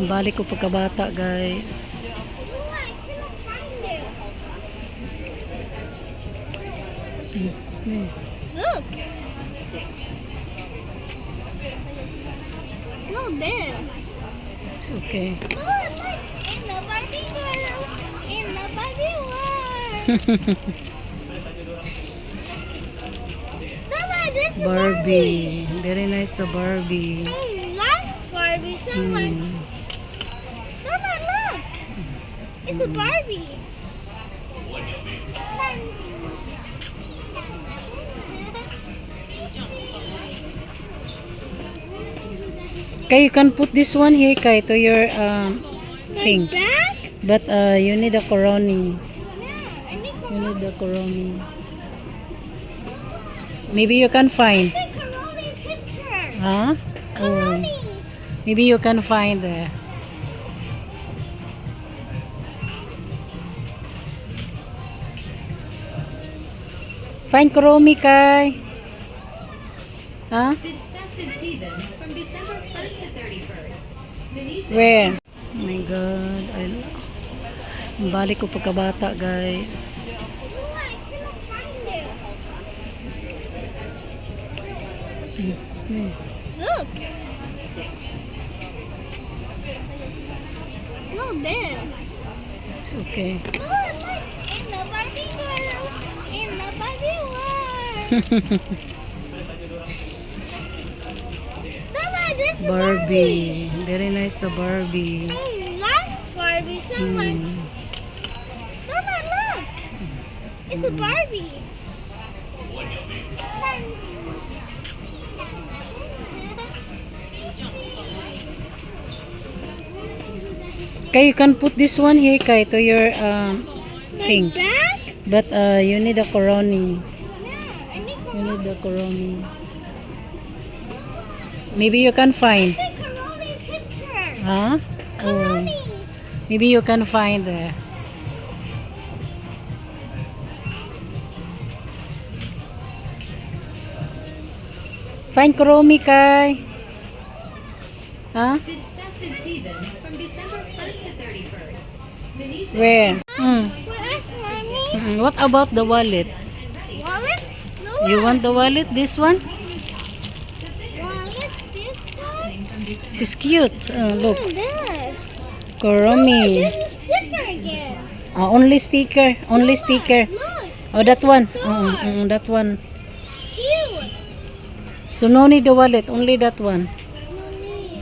Balik ko pagkabata, guys. Look. Look this. It's okay. Look, in the Barbie world. In the Barbie world. Mama, this is Barbie. Very nice, the Barbie. I like Barbie so much. Mama, look. It's a Barbie. Kay, you can put this one here, Kay, to your thing. Back? But you need a coroni. Yeah, I need You need the coroni. Maybe you can find. Coroni picture. Huh? Oh. Coroni. Maybe you can find there. Find Kuromi, Kai. Huh? This festive season, from December 1st to 31st, Venisa Where? Oh my God. Balik ko pagkabata, guys. I cannot find it. Look. Look this. It's okay. Look, in the Barbie world. In the Barbie world. Mama, this is Barbie. Very nice, the Barbie. I like Barbie so much. Mama, look. It's a Barbie. Kay, you can put this one here, Kay, to your thing. Back? But you need a coroni. Yeah, I need You need the coroni. Maybe you can find. Coroni picture. Huh? Oh. Coroni. Maybe you can find there. Find Kuromi, Kai. Huh? this festive season, from December 1st to 31st, Venisa Where? Where's mommy? What about the wallet? Wallet? No You want the wallet? This one? wallet. This one? This is cute. Look. This. Kuromi. This is sticker again. Only sticker. Only sticker. Look. Oh, that one. That one. Cute. So no need the wallet. Only that one. Mommy.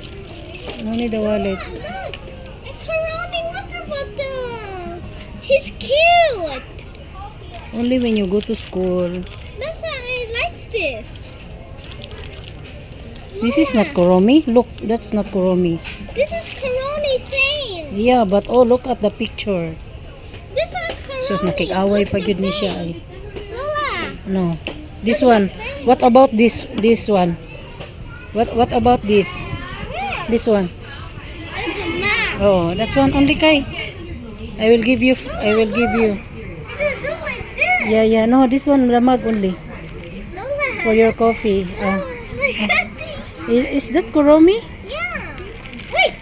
No need the wallet. Look. A Coroni water bottle. She's cute. Only when you go to school. That's why I like this. This is not Kuromi. Look, that's not Kuromi. This is Coroni same. Yeah, but oh, look at the picture. This one's Coroni. Sus, nakikaway pa yun ni siya ay. Lola. No. This one. What about this one? What about this? This one. There's a map. Oh, that's one only, Kai. I will give you. I do like this. Yeah. No, this one lamag only Lola. for your coffee. Look at this. Is that Kuromi? Yeah. Wait.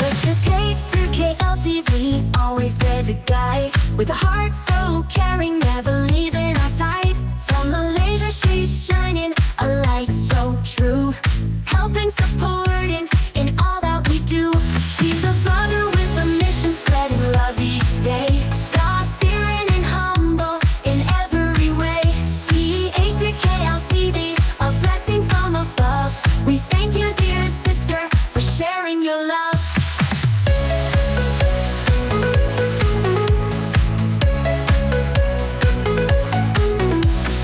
Educates to KLTV, always there to guide. With a heart so caring, never leaving our side. From Malaysia, she's shining a light so true, helping, supporting in all that we do. She's a vlogger with a mission, spreading love each day. God-fearing and humble in every way. PH to KLTV, a blessing from above. We thank you, dear sister, for sharing your love.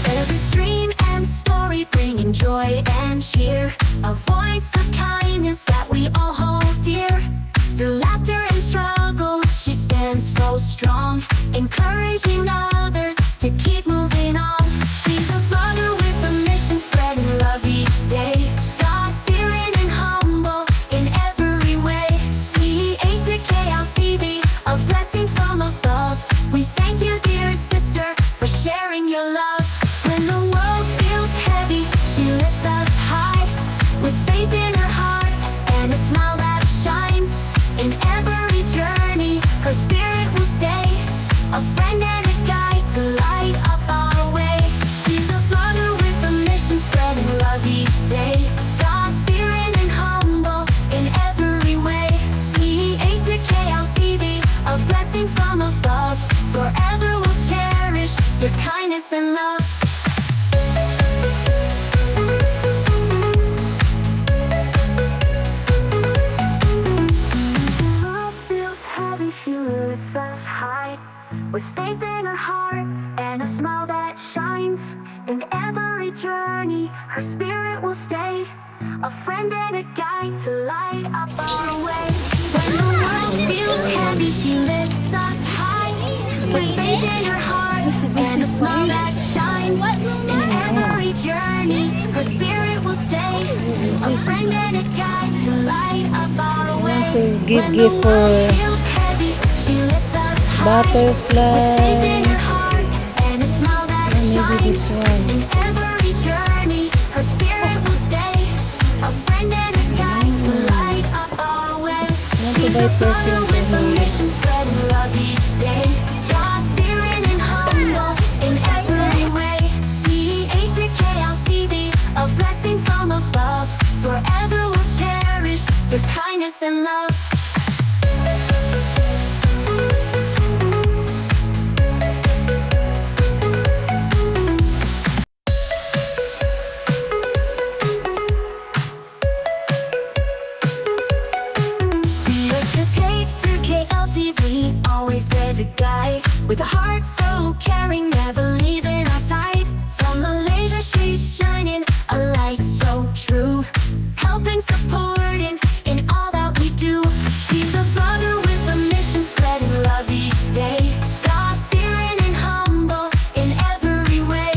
Every stream and story bringing joy and cheer, a voice of kindness that we all hold dear. Through laughter and struggles, she stands so strong, encouraging others to keep moving on. She's a vlogger with a mission, spreading love each day. God-fearing and humble in every way. PH to KLTV, a blessing from above. We thank you, dear sister, for sharing with faith in her heart and a smile that shines. In every journey, her spirit will stay, a friend and a guide to light up our way. When the world feels heavy, she lifts us high, with faith in her heart and a smile that shines. In every journey, her spirit will stay, a friend and a guide to light up our way. To give When gift the for world feels heavy, she lifts us high, butterfly. faith in her heart and a smile that Maybe shines. this one. In every journey, her spirit will stay, a friend and a guide to light up our way. Want to She's buy a father perfume with for a her. mission, spreading love each day. God-fearing and humble in every way. DHCKLTV, a blessing from above. Forever we'll cherish your kindness and love. We are the gates to KLTV, always there to guide, with a heart so caring, never leaving our side. From Malaysia, she's shining a light so true, helping, supporting in all that we do. She's a brother with a mission, spreading love each day. God-fearing and humble in every way.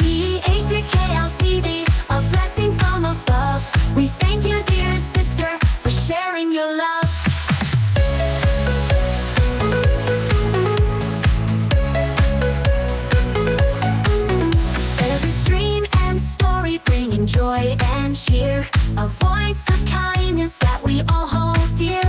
DHCKLTV, a blessing from above. We thank you, dear sister, for sharing your love. Every stream and story bringing joy and cheer, a voice of kindness that we all hold dear.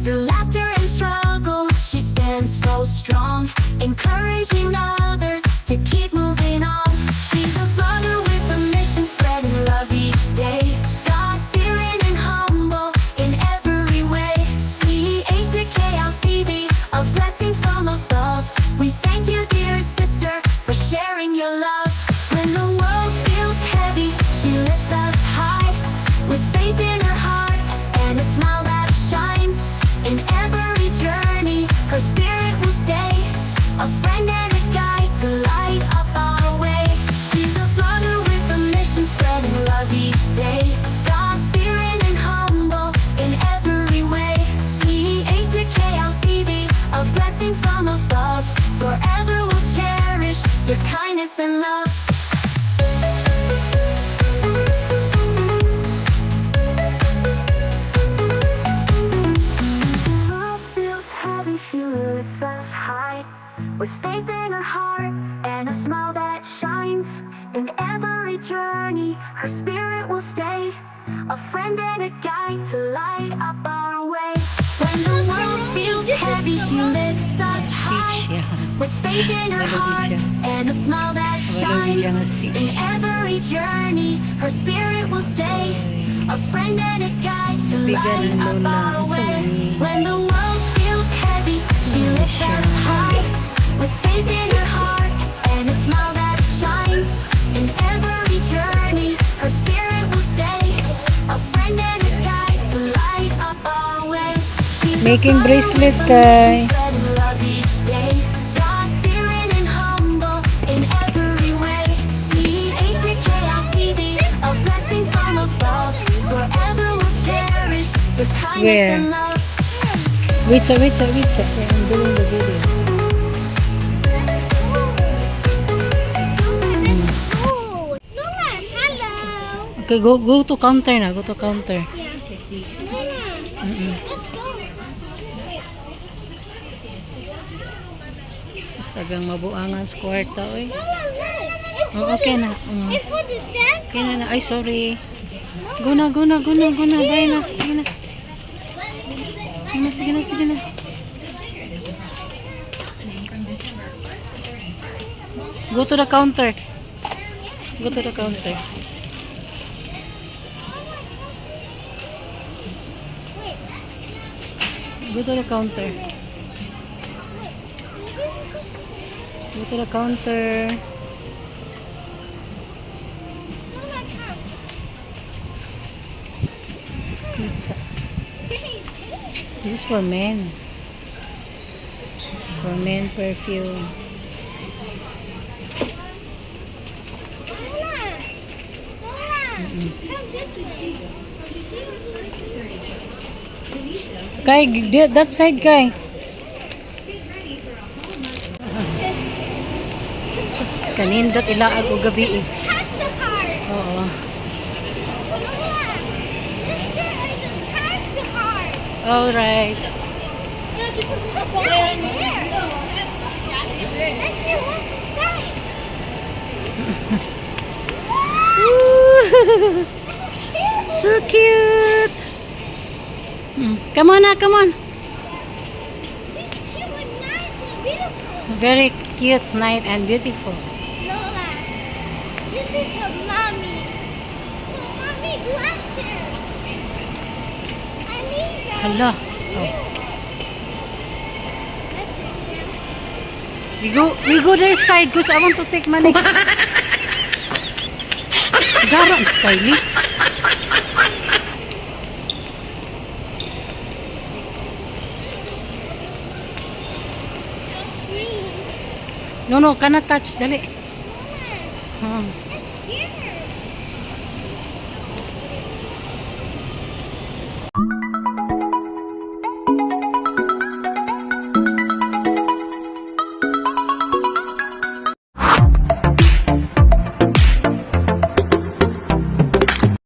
Through laughter and struggle, she stands so strong, encouraging others to keep moving on. She's a brother with a mission, spreading love each day. God-fearing and humble in every way. DHCKLTV, a blessing from above. We thank you, dear sister, for sharing your love. When the world feels heavy, she lifts us high, with faith in her heart and a smile that shines. In every journey, her spirit will stay, a friend and a guide to light up our way. She's a brother with a mission, spreading love each day. God-fearing and humble in every way. DHCKLTV, a blessing from above. Forever we'll cherish your kindness and love. World feels heavy, she lifts us high, with faith in her heart and a smile that shines. In every journey, her spirit will stay, a friend and a guide to light up our way. When the world feels heavy, she lifts us Stitch, high, yeah. with faith in her Malapit heart siya. and a smile that Malapit shines. siya na stitch. In every journey, her spirit will stay, a friend and a guide to Bigan light ng up lola. our Sa way. mami. When the world feels heavy, she lifts us high, with faith in her heart and a smile that shines. In every journey, her spirit will stay, a friend and a guide to light up our way. She's a Making brother bracelet, with a Tay. mission, spreading love each day. God-fearing and humble in every way. DHCKLTV, a blessing from above. Forever we'll cherish your kindness Where? and love. Wait, I'm doing the video. Oh, Noma, hello. Okay, go to counter na. Go to counter. Noma, let's go. Sus, tagang mabuangan sa kwarta, oy. Noma, look. Oh, okay na. It's for the Santa. Okay na. Ay, sorry. Go na. Bye na. Sige na. Sige na. Go to the counter. Go to the counter. Go to the counter. Go to the counter. Pizza. This is for men. For men perfume. Lola. Lola. Come this way. Kay, that side kay. Sus, kanindot ilaag o gabi eh. Tap the heart. Oo. Lola. This is a tap the heart. Alright. That's there. Let's see what's inside. So cute. Come on na, come on. She's cute and nice and beautiful. Very cute, nice and beautiful. Lola, this is her mommy's. For mommy glasses. I need them. Hala. Oh. We go their side because I want to take money. Gara, Miss Kylie. No, cannot touch. Dali. Mama, Hmm.